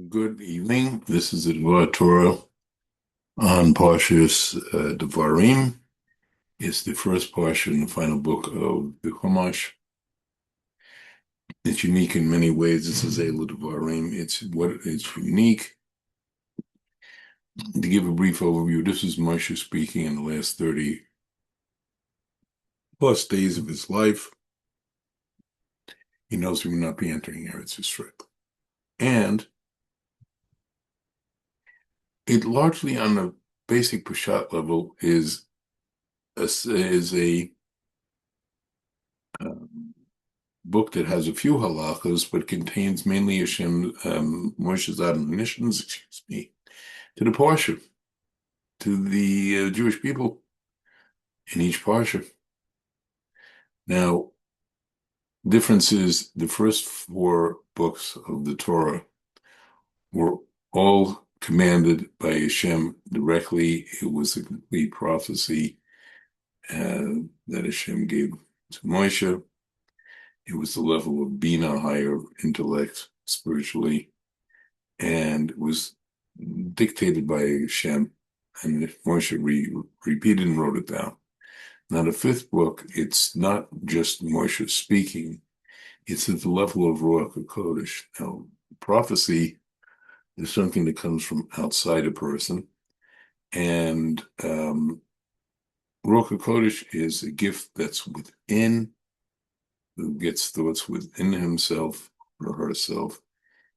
Good evening. This is the Torah on Parshas Devarim. It's the first parsha in the final book of the Chumash. It's unique in many ways. This is Elu Devarim. It's unique. To give a brief overview, this is Moshe speaking in the last 30 plus days of his life. He knows he will not be entering Eretz Yisrael. And it largely on the basic Parashat level is a book that has a few halachas, but contains mainly Moshe's admonitions, to the parsha, to the Jewish people in each parsha. Now, difference is the first four books of the Torah were all commanded by Hashem directly. It was a complete prophecy that Hashem gave to Moshe. It was the level of Bina, higher intellect, spiritually, and it was dictated by Hashem, and Moshe repeated and wrote it down. Now, the fifth book, it's not just Moshe speaking, it's at the level of Ruach HaKodesh. Now, prophecy is something that comes from outside a person, and Ruach HaKodesh is a gift that's within, who gets thoughts within himself or herself.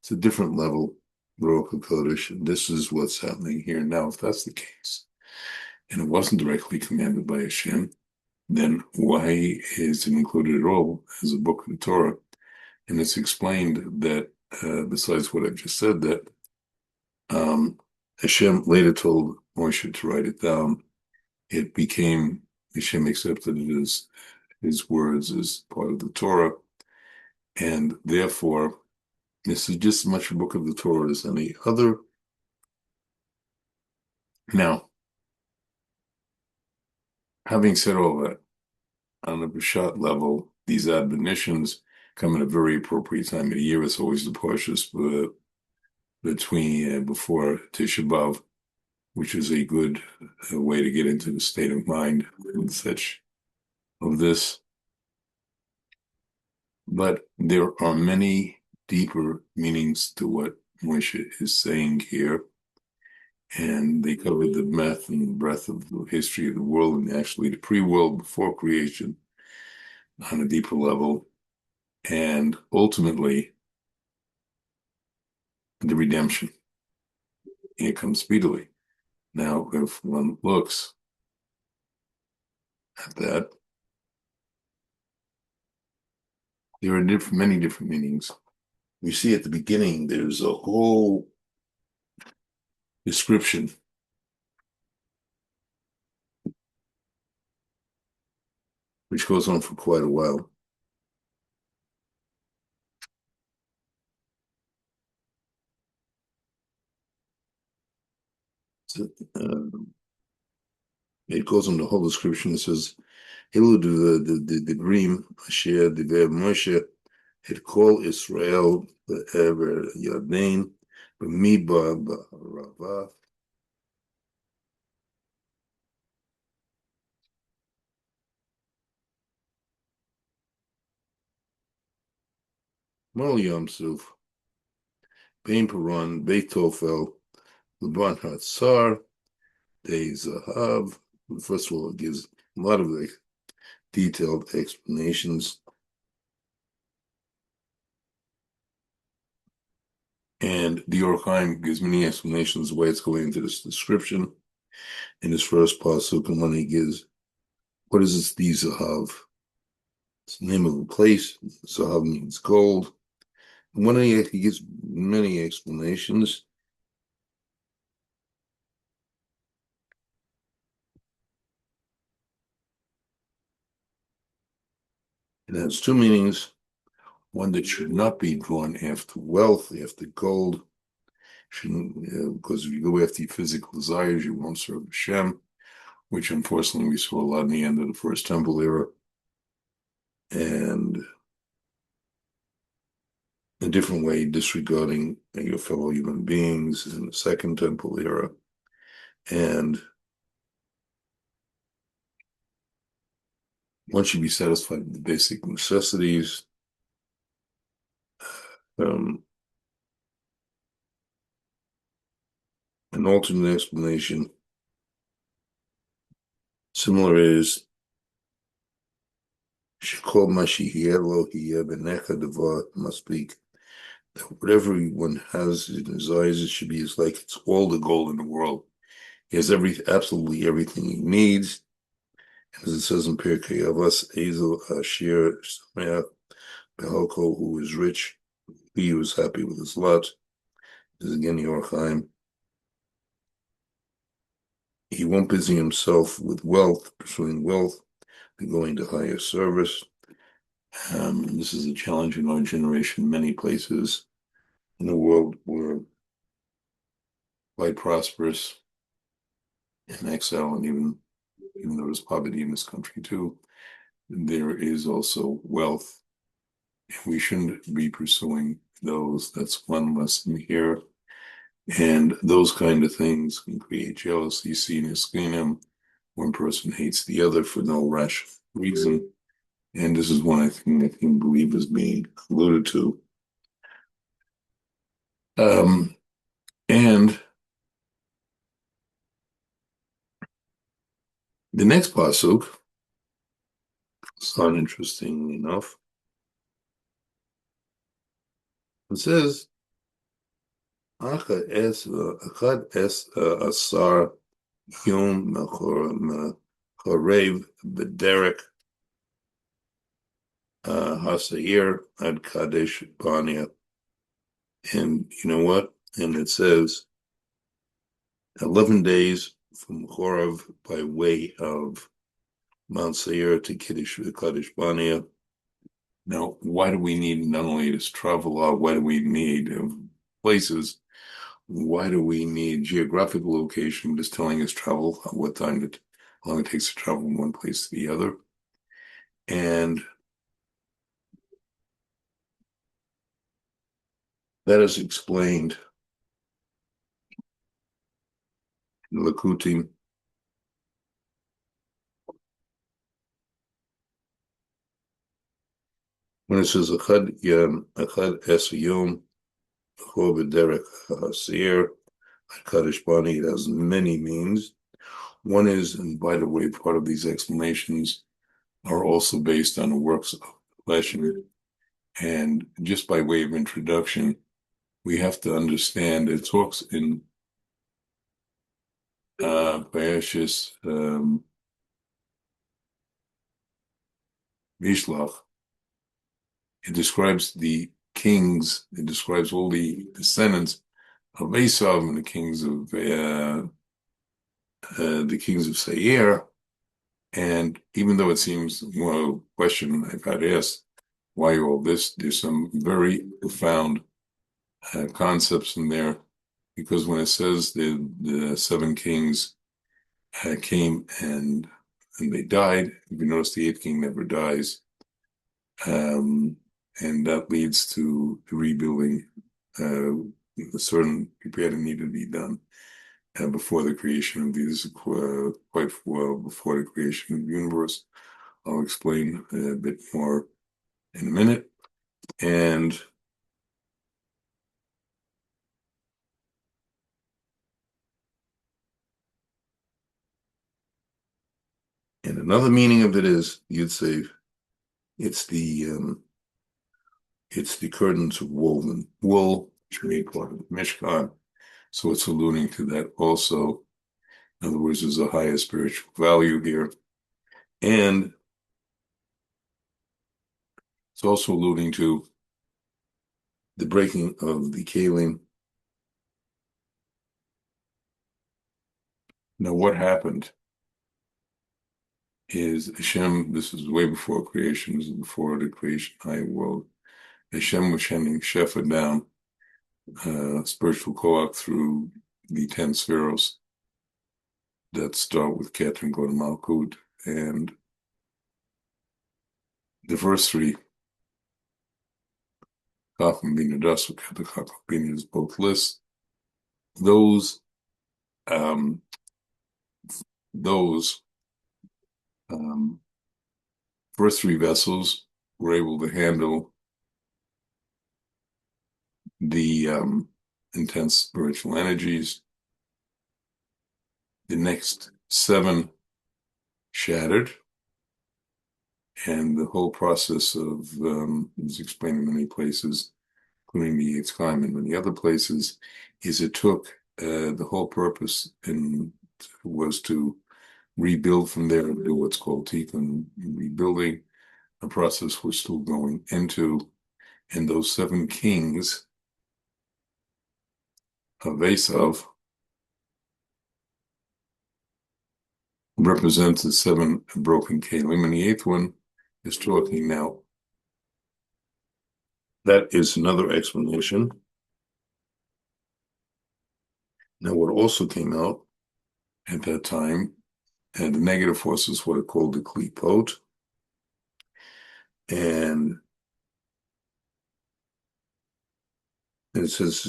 It's a different level, Ruach HaKodesh, and this is what's happening here now. If that's the case, and it wasn't directly commanded by Hashem, then why is it included at all as a book of the Torah? And it's explained that, besides what I've just said, that Hashem later told Moshe to write it down. It became, Hashem accepted it as his words as part of the Torah, and therefore, this is just as much a book of the Torah as any other. Now, having said all that, on the Parashat level, these admonitions come at a very appropriate time of the year. It's always the Parshas before Tisha B'Av, which is a good way to get into the state of mind and such of this. But there are many deeper meanings to what Moshe is saying here, and they cover the depth and the breadth of the history of the world, and actually the pre-world before creation on a deeper level, and ultimately the redemption. It comes speedily. Now, if one looks at that, there are many different meanings. We see at the beginning, there's a whole description which goes on for quite a while. So, it goes on the whole description. It says, "Elu the dream, Asher Dever Moshe, et kol Israel be'ever Yarden, b'midbar b'arava." Mal Yom Suf, Bein Paran, Beit Tofel, Laban Hatzar, Dei Zahav. First of all, it gives a lot of the detailed explanations. And the Or Chaim gives many explanations of why it's going into this description in his first pasuk, and when he gives, what is this Dei Zahav? It's the name of a place. Zahav means gold. And when he gives many explanations, it has two meanings. One that should not be drawn after wealth, after gold, because if you go after your physical desires, you won't serve Hashem, which unfortunately we saw a lot in the end of the First Temple era. And a different way, disregarding your fellow human beings in the Second Temple era. And one should be satisfied with the basic necessities. Um, an alternate explanation, similar, is Shekol Mashihielo Benecha Devar must be that whatever one has in his eyes, it should be as like it's all the gold in the world. He has absolutely everything he needs. As it says in Pirkei Avos, Ezel Ashir Sameach Behalko, who is rich, he who is happy with his lot. This is again Yorchaim. He won't busy himself with wealth, pursuing wealth, and going to higher service. This is a challenge in our generation. Many places in the world were quite prosperous in exile, and even though there's poverty in this country too, there is also wealth. And we shouldn't be pursuing those. That's one lesson here. And those kind of things can create jealousy, sinus, one person hates the other for no rational reason. And this is one I think believe is being alluded to. And the next pasuk is not interesting enough. It says, Achad es asar yom chorev b'derek hasair ad kadesh bania. And you know what? And it says 11 days from Horeb by way of Mount Seir to Kadesh Barnea. Now, why do we need not only this travel out, why do we need places? Why do we need geographical location just telling us travel, what time how long it takes to travel from one place to the other? And that is explained in Lakutim. When it says Achad Es Yom Chor B'derek Seir Kadesh Bani, it has many meanings. One is, and by the way, part of these explanations are also based on the works of flesh. And just by way of introduction, we have to understand it talks in Parashat Vishlach. It describes the kings, it describes all the descendants of Esav and the kings of Seir. And even though it seems, well, a question I've had asked, why all this? There's some very profound concepts in there, because when it says the seven kings came and they died, if you notice the eighth king never dies, and that leads to rebuilding. A certain repair that needed to be done before the creation of these, quite well before the creation of the universe. I'll explain a bit more in a minute. And another meaning of it is, you'd say, it's the curtains of woven wool, which made part of the Mishkan. So it's alluding to that also. In other words, there's a higher spiritual value here. And it's also alluding to the breaking of the Kalim. Now, what happened is Hashem, this is way before creation, this is before the creation of the high world. Hashem was sending Shefa down, spiritual koach through the 10 spheros that start with Ket and go to Malkut. And the first three, Chacham Bina Das, the Chacham Bina is both lists. Those first three vessels were able to handle the intense spiritual energies. The next seven shattered, and the whole process of is explained in many places, including the Eighth Chaim and many other places, is it took the whole purpose and was to rebuild from there and do what's called tikkun rebuilding, a process we're still going into. And those seven kings of Esav represents the seven broken kelim, and the eighth one is talking now. That is another explanation. Now, what also came out at that time, and the negative forces, what are called the klipot, and it says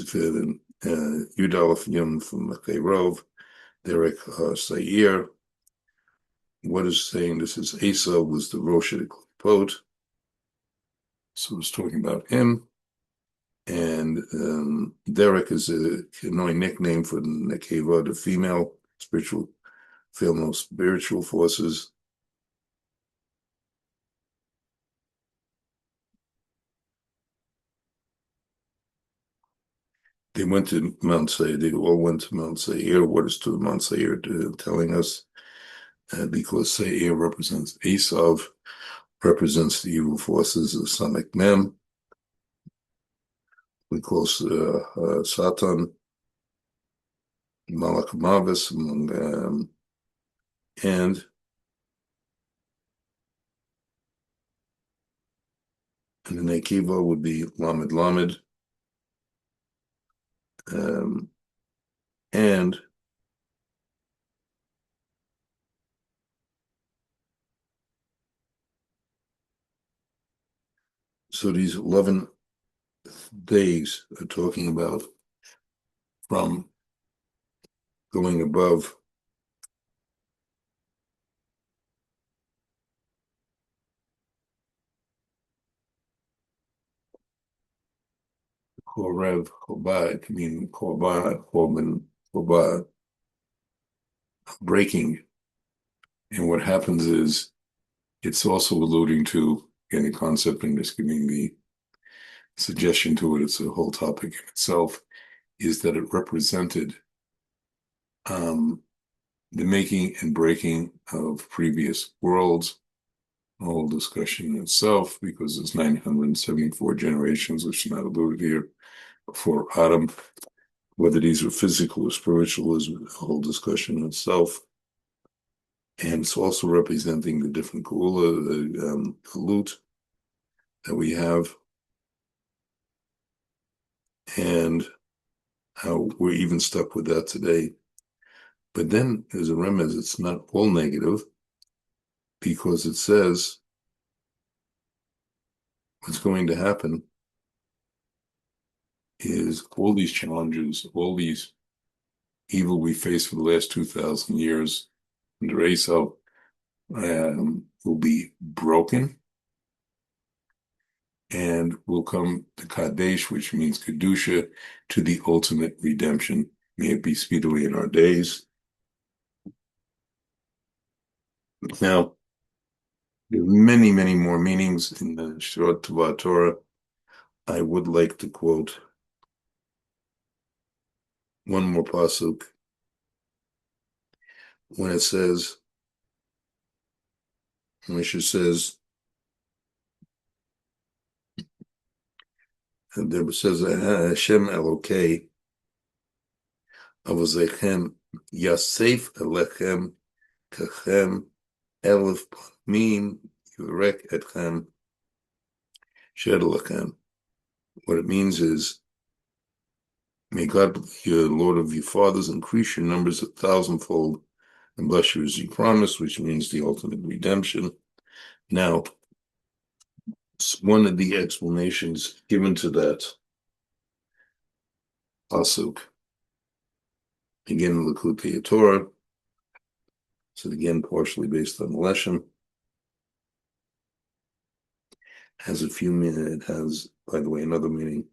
Yudalef Yom from Rov, Derek Sair. What is saying this is Asa was the Rosh of the klipot, so it's talking about him. And Derek is a annoying nickname for the Nekeva, the female spiritual forces. They went to Mount Seir. They all went to Mount Seir. What is to Mount Seir telling us? Because Seir represents Esav, represents the evil forces of Samek Mem. We call Satan Malach Mavis, and the Nekeva would be Lamed Lamed. And so these 11 days are talking about from going above Korev, Kobad, it can mean Kobad, Kobad, breaking. And what happens is it's also alluding to any concept and just giving the suggestion to it. It's a whole topic in itself, is that it represented the making and breaking of previous worlds, a whole discussion in itself, because there's 974 generations, which is not alluded here, before Adam. Whether these are physical or spiritual is a whole discussion in itself. And it's also representing the different Geula, the Galut that we have, and how we're even stuck with that today. But then there's a remez, it's not all negative, because it says what's going to happen is all these challenges, all these evil we face for the last 2,000 years under Esau will be broken, and will come to Kadesh, which means Kedusha, to the ultimate redemption. May it be speedily in our days. Now, there are many, many more meanings in the Shirot Torah. I would like to quote one more pasuk when it says, Moshe says, and there says, Hashem Elokei Avozechem Yasef Elechem Kachem Elef Pamim Yurek Etchem Shed Elechem. What it means is, may God, your Lord of your fathers, increase your numbers 1,000-fold and bless you as you promised, which means the ultimate redemption. Now, one of the explanations given to that pasuk, again, Likutei Torah, so again, partially based on the lesson, has a few meaning. It has, by the way, another meaning.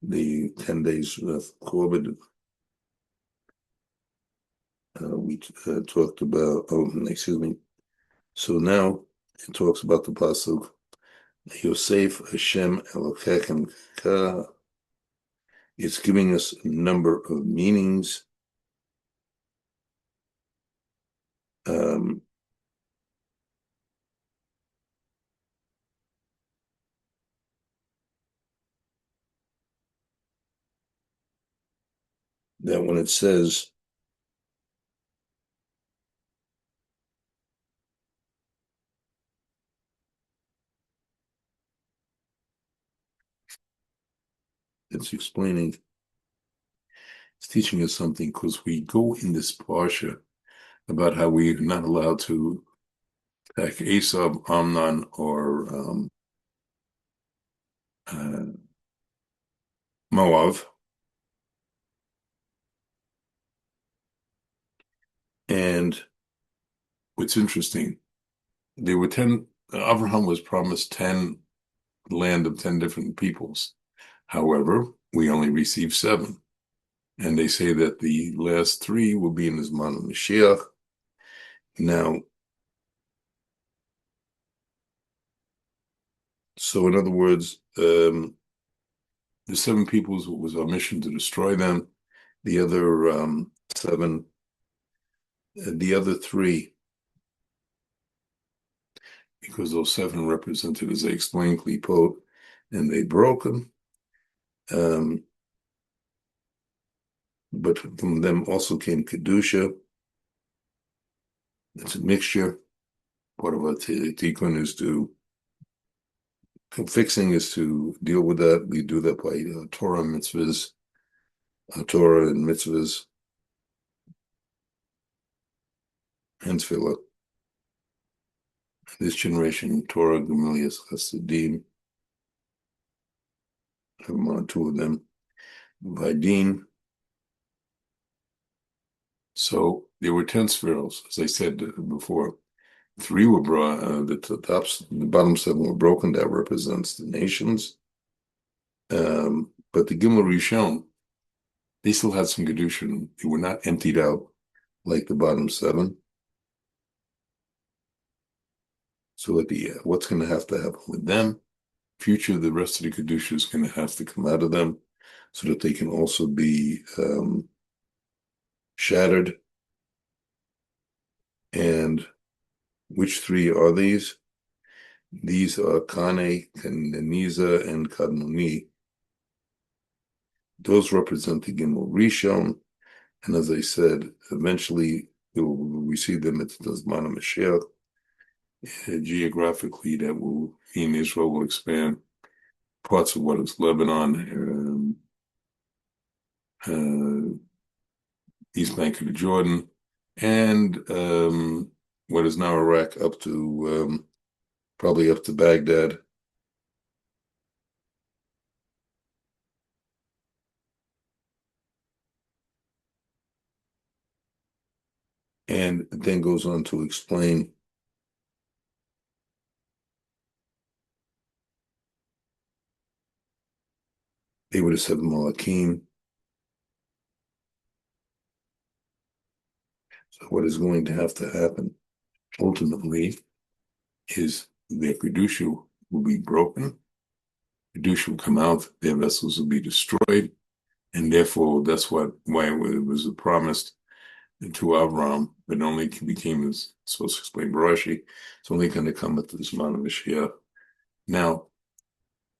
The 10 days of Corbett, we talked about, excuse me. So now it talks about the pasuk, Yosef Hashem Elokechem Ka. It's giving us a number of meanings. That when it says, it's explaining, it's teaching us something, because we go in this parsha about how we're not allowed to attack Esau, Amnon, or Moab. And what's interesting, there were 10, Abraham was promised 10 land of 10 different peoples. However, we only received 7. And they say that the last 3 will be in his man Mashiach. Now, so in other words, the 7 peoples was our mission to destroy them. The other 7, the other 3, because those 7 represented, as I explained, klipot, and they broke them. But from them also came kedusha. It's a mixture. Part of our tikkun is to fixing is to deal with that. We do that by Torah mitzvahs, Torah and mitzvahs, and tefillah. This generation, Torah, Gemilias, Chassidim, have 2 of them, Vaidin. So there were 10 spheros, as I said before. 3 were brought, the bottom 7 were broken. That represents the nations. But the Gimel Rishon, they still had some Kedushin. They were not emptied out like the bottom 7. So what's going to happen with them? Future, the rest of the Kedusha is going to have to come out of them so that they can also be shattered. And which 3 are these? These are Kane, Kaneniza, and Kadmoni. Those represent the Gimel Rishon. And as I said, eventually we will receive them at the Zman HaMashiach. Geographically, that will, in Israel, will expand parts of what is Lebanon, East Bank of the Jordan, and what is now Iraq up to probably up to Baghdad. And then goes on to explain they would have said Malakim. So what is going to have to happen ultimately is their Kedusha will be broken, Kedusha will come out, their vessels will be destroyed, and therefore that's why it was promised to Avram, but only became, as supposed to explain Rashi, it's only going to come at the Zman of Mashiach. Now,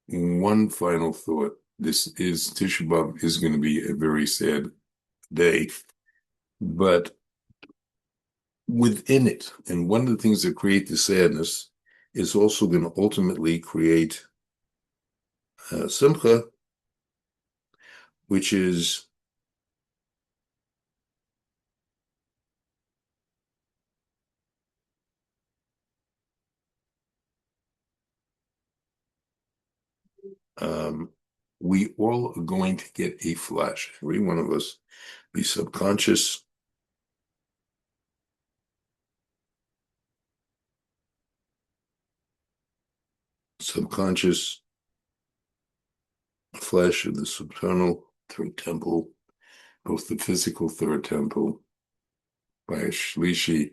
one final thought. This is Tisha B'Av is going to be a very sad day, but within it, and one of the things that create the sadness is also going to ultimately create Simcha, which is um, we all are going to get a flash. Every one of us, be subconscious, flash of the supernal third temple, both the physical third temple by a Shlishi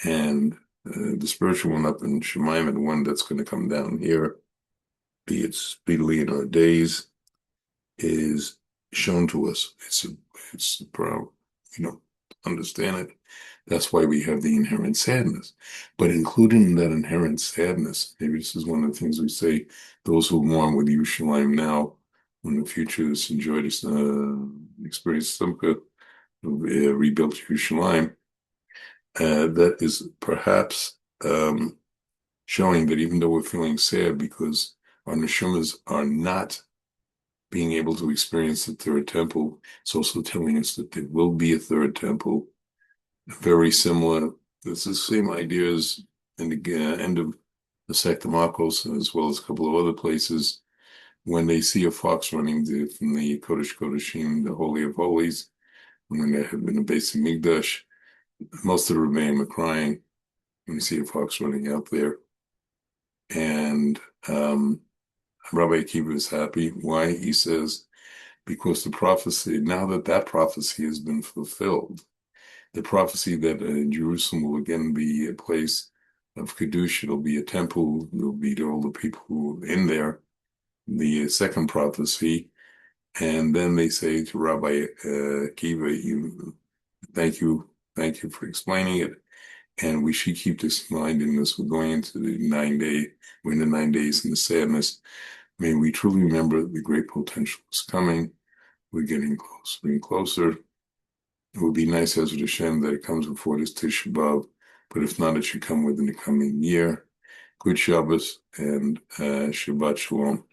and the spiritual one up in Shemaim, and the one that's going to come down here, be it speedily in our days, is shown to us. It's a problem, understand it. That's why we have the inherent sadness. But included in that inherent sadness, maybe this is one of the things we say, those who mourn with Yerushalayim now, when the future is enjoyed, experience some kind of rebuilt Yerushalayim, that is perhaps showing that even though we're feeling sad because our neshamas are not being able to experience the third temple, it's also telling us that there will be a third temple, very similar. It's the same ideas in the end of the Secta Marcos, as well as a couple of other places, when they see a fox running from the Kodesh Kodeshim, the Holy of Holies, when there had been a base of Migdash, most of the Rebbeim are crying when you see a fox running out there. And Rabbi Akiva is happy. Why? He says, because the prophecy, now that that prophecy has been fulfilled, the prophecy that Jerusalem will again be a place of Kiddush, it'll be a temple, there'll be all the people in there, the second prophecy, and then they say to Rabbi Akiva, thank you for explaining it, and we should keep this in mind in this. We're going into the 9-day, we're in the 9 days in the sadness. May we truly remember the great potential is coming. We're getting closer and closer. It would be nice, as with Hashem, that it comes before this Tisha B'Av, but if not, it should come within the coming year. Good Shabbos and Shabbat Shalom.